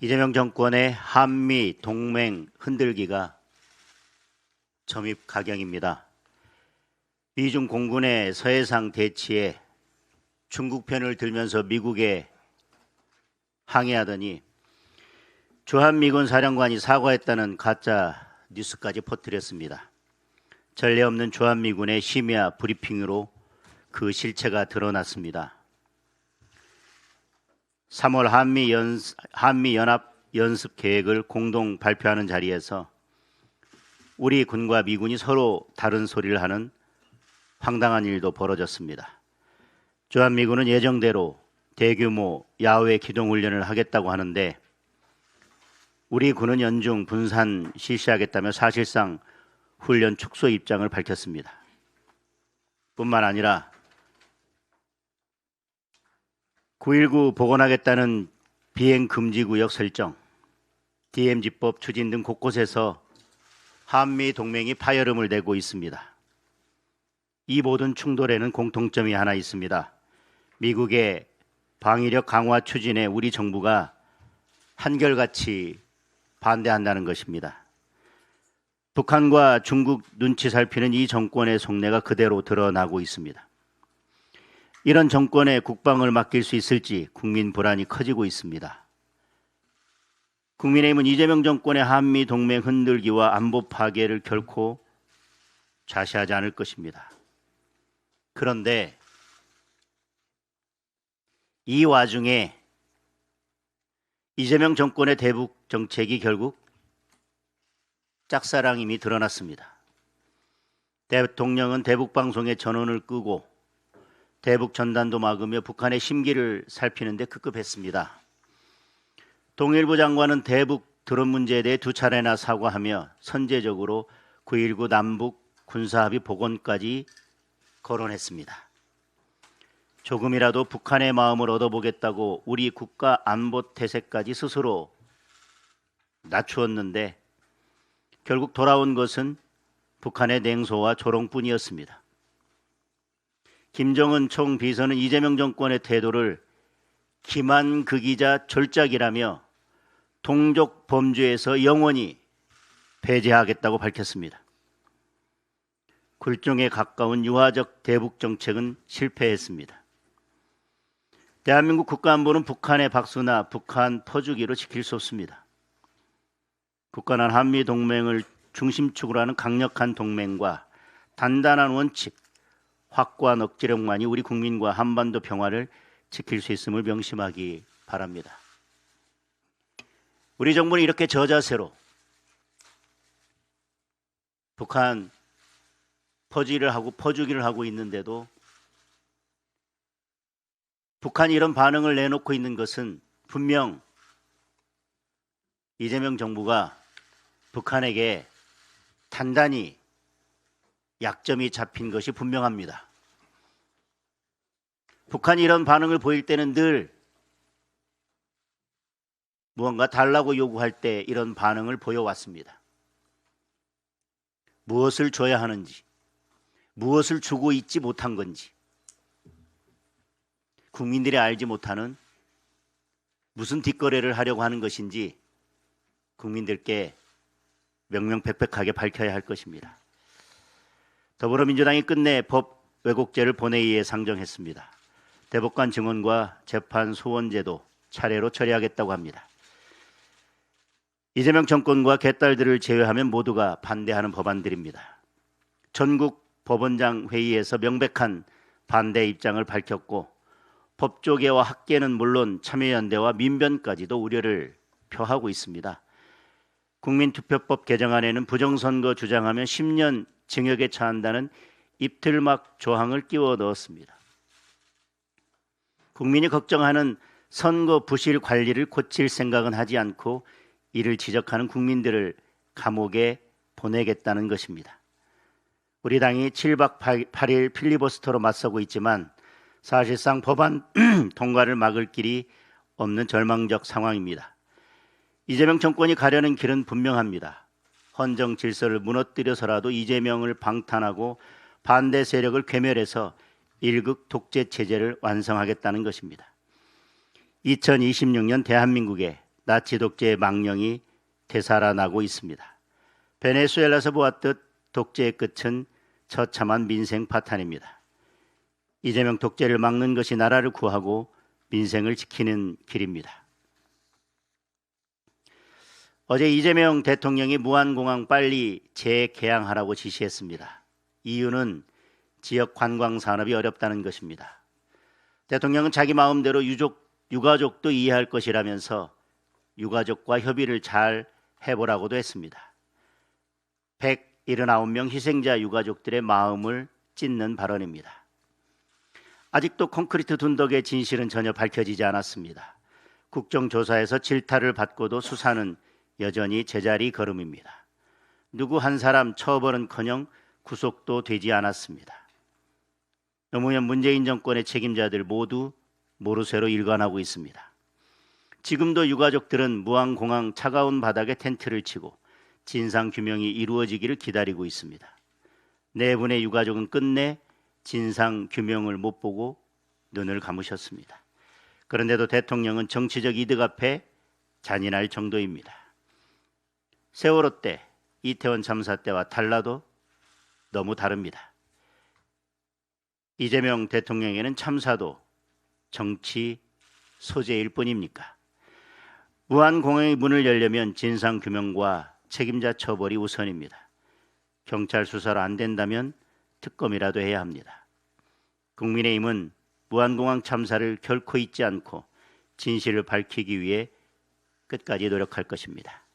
이재명 정권의 한미 동맹 흔들기가 점입 가경입니다. 미중 공군의 서해상 대치에 중국 편을 들면서 미국에 항의하더니 주한미군 사령관이 사과했다는 가짜 뉴스까지 퍼뜨렸습니다. 전례 없는 주한미군의 심야 브리핑으로 그 실체가 드러났습니다. 3월 한미연합 연습 계획을 공동 발표하는 자리에서 우리 군과 미군이 서로 다른 소리를 하는 황당한 일도 벌어졌습니다. 주한미군은 예정대로 대규모 야외 기동훈련을 하겠다고 하는데 우리 군은 연중 분산 실시하겠다며 사실상 훈련 축소 입장을 밝혔습니다. 뿐만 아니라 9.19 복원하겠다는 비행금지구역 설정, DMZ법 추진 등 곳곳에서 한미 동맹이 파열음을 내고 있습니다. 이 모든 충돌에는 공통점이 하나 있습니다. 미국의 방위력 강화 추진에 우리 정부가 한결같이 반대한다는 것입니다. 북한과 중국 눈치 살피는 이 정권의 속내가 그대로 드러나고 있습니다. 이런 정권에 국방을 맡길 수 있을지 국민 불안이 커지고 있습니다. 국민의힘은 이재명 정권의 한미 동맹 흔들기와 안보 파괴를 결코 좌시하지 않을 것입니다. 그런데 이 와중에 이재명 정권의 대북 정책이 결국 짝사랑임이 드러났습니다. 대통령은 대북 방송의 전원을 끄고 대북 전단도 막으며 북한의 심기를 살피는데 급급했습니다. 통일부 장관은 대북 드론 문제에 대해 2차례나 사과하며 선제적으로 9.19 남북 군사합의 복원까지 거론했습니다. 조금이라도 북한의 마음을 얻어보겠다고 우리 국가 안보 태세까지 스스로 낮추었는데 결국 돌아온 것은 북한의 냉소와 조롱뿐이었습니다. 김정은 총비서는 이재명 정권의 태도를 기만극이자 졸작이라며 동족 범죄에서 영원히 배제하겠다고 밝혔습니다. 굴종에 가까운 유화적 대북 정책은 실패했습니다. 대한민국 국가안보는 북한의 박수나 북한 퍼주기로 지킬 수 없습니다. 굳건한 한미 동맹을 중심축으로 하는 강력한 동맹과 단단한 원칙, 확고한 억지력만이 우리 국민과 한반도 평화를 지킬 수 있음을 명심하기 바랍니다. 우리 정부는 이렇게 저자세로 북한 퍼주기를 하고 있는데도 북한이 이런 반응을 내놓고 있는 것은 분명 이재명 정부가 북한에게 단단히 약점이 잡힌 것이 분명합니다. 북한이 이런 반응을 보일 때는 늘 무언가 달라고 요구할 때 이런 반응을 보여왔습니다. 무엇을 줘야 하는지, 무엇을 주고 있지 못한 건지, 국민들이 알지 못하는 무슨 뒷거래를 하려고 하는 것인지 국민들께 명명백백하게 밝혀야 할 것입니다. 더불어민주당이 끝내 법 왜곡죄를 본회의에 상정했습니다. 대법관 증언과 재판 소원제도 차례로 처리하겠다고 합니다. 이재명 정권과 개딸들을 제외하면 모두가 반대하는 법안들입니다. 전국 법원장 회의에서 명백한 반대 입장을 밝혔고 법조계와 학계는 물론 참여연대와 민변까지도 우려를 표하고 있습니다. 국민투표법 개정안에는 부정선거 주장하면 10년 징역에 처한다는 입틀막 조항을 끼워 넣었습니다. 국민이 걱정하는 선거 부실 관리를 고칠 생각은 하지 않고 이를 지적하는 국민들을 감옥에 보내겠다는 것입니다. 우리 당이 7박 8일 필리버스터로 맞서고 있지만 사실상 법안 통과를 막을 길이 없는 절망적 상황입니다. 이재명 정권이 가려는 길은 분명합니다. 헌정 질서를 무너뜨려서라도 이재명을 방탄하고 반대 세력을 괴멸해서 일극 독재 체제를 완성하겠다는 것입니다. 2026년 대한민국에 나치 독재의 망령이 되살아나고 있습니다. 베네수엘라에서 보았듯 독재의 끝은 처참한 민생 파탄입니다. 이재명 독재를 막는 것이 나라를 구하고 민생을 지키는 길입니다. 어제 이재명 대통령이 무안공항 빨리 재개항하라고 지시했습니다. 이유는 지역 관광 산업이 어렵다는 것입니다. 대통령은 자기 마음대로 유가족도 이해할 것이라면서 유가족과 협의를 잘 해보라고도 했습니다. 179명 희생자 유가족들의 마음을 찢는 발언입니다. 아직도 콘크리트 둔덕의 진실은 전혀 밝혀지지 않았습니다. 국정조사에서 질타를 받고도 수사는 여전히 제자리 걸음입니다. 누구 한 사람 처벌은커녕 구속도 되지 않았습니다. 노무현 문재인 정권의 책임자들 모두 모르쇠로 일관하고 있습니다. 지금도 유가족들은 무안공항 차가운 바닥에 텐트를 치고 진상규명이 이루어지기를 기다리고 있습니다. 네 분의 유가족은 끝내 진상규명을 못 보고 눈을 감으셨습니다. 그런데도 대통령은 정치적 이득 앞에 잔인할 정도입니다. 세월호 때, 이태원 참사 때와 달라도 너무 다릅니다. 이재명 대통령에게는 참사도 정치 소재일 뿐입니까? 무안공항의 문을 열려면 진상규명과 책임자 처벌이 우선입니다. 경찰 수사로 안 된다면 특검이라도 해야 합니다. 국민의힘은 무안공항 참사를 결코 잊지 않고 진실을 밝히기 위해 끝까지 노력할 것입니다.